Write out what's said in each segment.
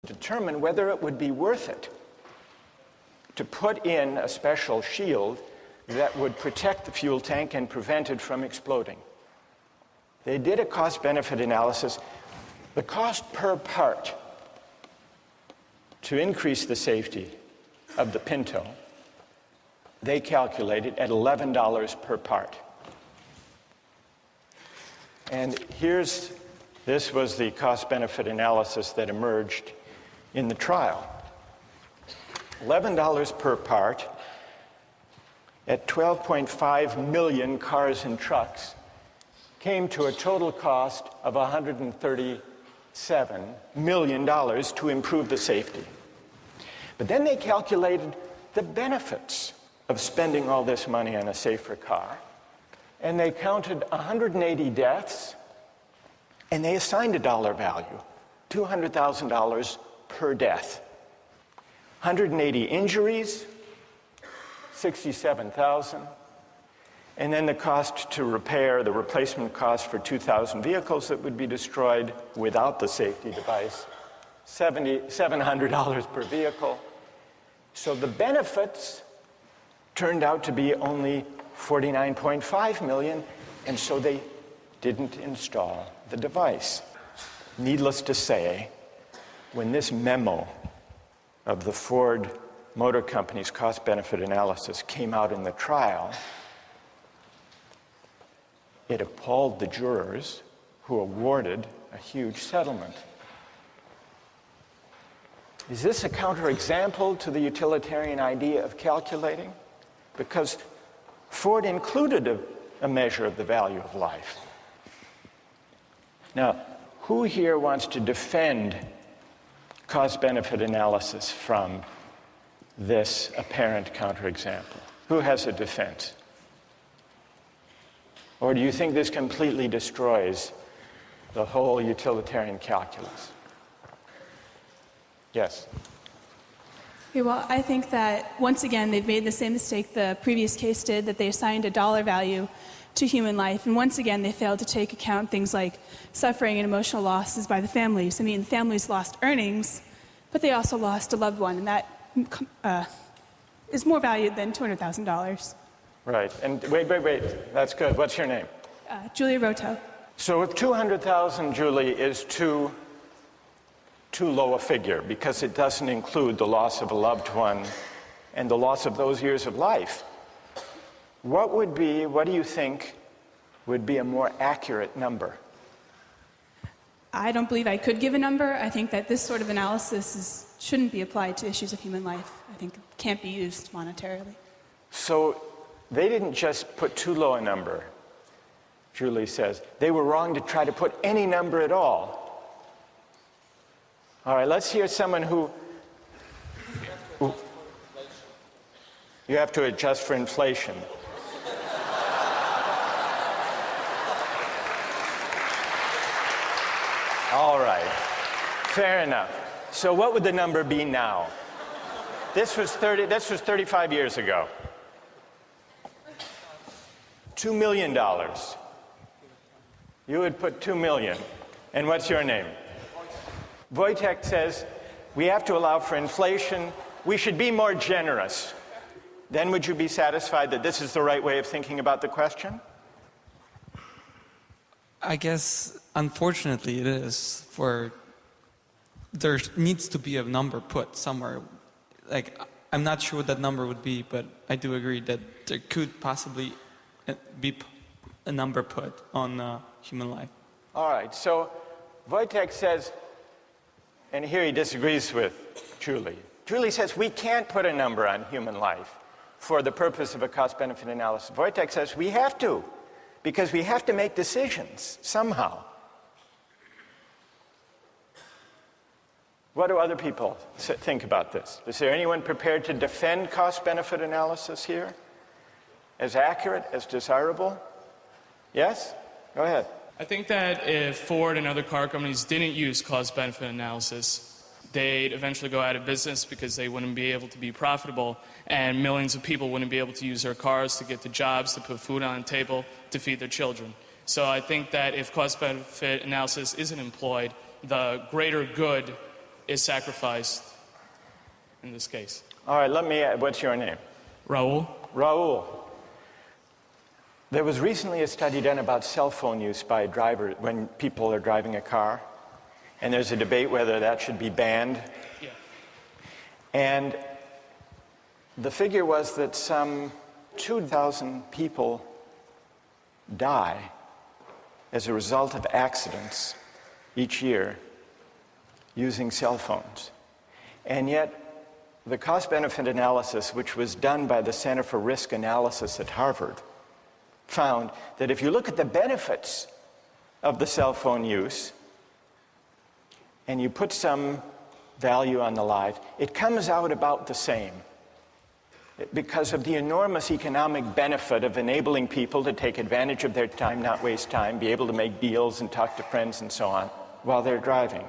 determine whether it would be worth it to put in a special shield that would protect the fuel tank and prevent it from exploding. They did a cost-benefit analysis. The cost per part to increase the safety of the Pinto, they calculated at $11 per part. And this was the cost-benefit analysis that emerged in the trial. $11 per part at 12.5 million cars and trucks came to a total cost of $137 million to improve the safety. But then they calculated the benefits of spending all this money on a safer car. And they counted 180 deaths, and they assigned a dollar value, $200,000 per death. 180 injuries, $67,000. And then the cost to repair, the replacement cost for 2,000 vehicles that would be destroyed without the safety device, $700 per vehicle. So the benefits turned out to be only $49.5 million, and so they didn't install the device. Needless to say, when this memo of the Ford Motor Company's cost-benefit analysis came out in the trial, it appalled the jurors who awarded a huge settlement. Is this a counterexample to the utilitarian idea of calculating? Because Ford included a measure of the value of life. Now, who here wants to defend cost-benefit analysis from this apparent counterexample? Who has a defense? Or do you think this completely destroys the whole utilitarian calculus? Yes. Okay, well, I think that, once again, they've made the same mistake the previous case did, that they assigned a dollar value to human life. And once again, they failed to take account things like suffering and emotional losses by the families. I mean, the families lost earnings, but they also lost a loved one, and that is more valued than $200,000. Right. And wait. That's good. What's your name? Julia Roto. So if $200,000, Julie, is too low a figure because it doesn't include the loss of a loved one and the loss of those years of life, what do you think would be a more accurate number? I don't believe I could give a number. I think that this sort of analysis shouldn't be applied to issues of human life. I think it can't be used monetarily. So they didn't just put too low a number, Julie says. They were wrong to try to put any number at all. All right, let's hear someone who... You have to adjust for inflation. All right, fair enough. So what would the number be now? This was 35 years ago. $2 million. You would put $2 million. And what's your name? Wojtek says, we have to allow for inflation. We should be more generous. Then would you be satisfied that this is the right way of thinking about the question? I guess, unfortunately, it is. There needs to be a number put somewhere. Like, I'm not sure what that number would be, but I do agree that there could possibly be a number put on human life. All right, so Wojtek says, and here he disagrees with Julie. Julie says we can't put a number on human life for the purpose of a cost-benefit analysis. Wojtek says we have to, because we have to make decisions somehow. What do other people think about this? Is there anyone prepared to defend cost-benefit analysis here? As accurate, as desirable? Yes? Go ahead. I think that if Ford and other car companies didn't use cost-benefit analysis, they'd eventually go out of business because they wouldn't be able to be profitable, and millions of people wouldn't be able to use their cars to get to jobs, to put food on the table, to feed their children. So I think that if cost-benefit analysis isn't employed, the greater good is sacrificed in this case. All right, what's your name? Raul? Raul. There was recently a study done about cell phone use by drivers when people are driving a car, and there's a debate whether that should be banned. Yeah. And the figure was that some 2,000 people die as a result of accidents each year using cell phones. And yet, the cost-benefit analysis, which was done by the Center for Risk Analysis at Harvard, found that if you look at the benefits of the cell phone use and you put some value on the life, it comes out about the same because of the enormous economic benefit of enabling people to take advantage of their time, not waste time, be able to make deals and talk to friends and so on while they're driving.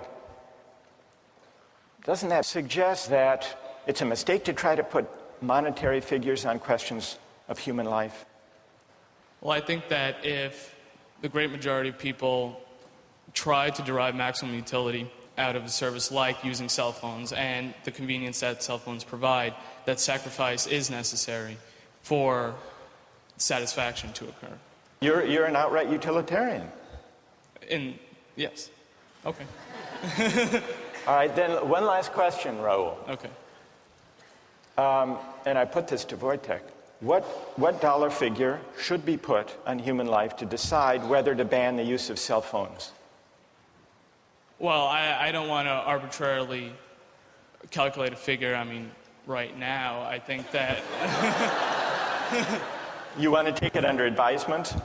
Doesn't that suggest that it's a mistake to try to put monetary figures on questions of human life? Well, I think that if the great majority of people try to derive maximum utility out of a service like using cell phones and the convenience that cell phones provide, that sacrifice is necessary for satisfaction to occur. You're an outright utilitarian. Yes. Okay. All right, then one last question, Raul. Okay. And I put this to Wojtek. What dollar figure should be put on human life to decide whether to ban the use of cell phones? Well, I don't want to arbitrarily calculate a figure. I mean, right now, I think that... You want to take it under advisement?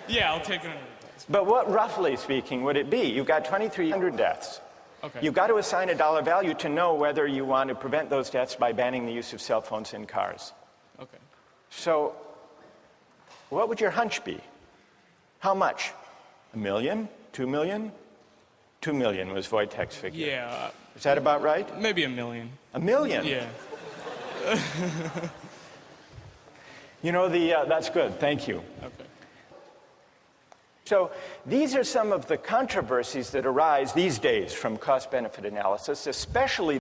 Yeah, I'll take it under advisement. But what, roughly speaking, would it be? You've got 2,300 deaths. Okay. You've got to assign a dollar value to know whether you want to prevent those deaths by banning the use of cell phones in cars. Okay. So, what would your hunch be? How much? 1 million? 2 million? 2 million was Wojtek's figure. Yeah. Is that about right? Maybe 1 million. 1 million? Yeah. You know, that's good. Thank you. Okay. So these are some of the controversies that arise these days from cost-benefit analysis, especially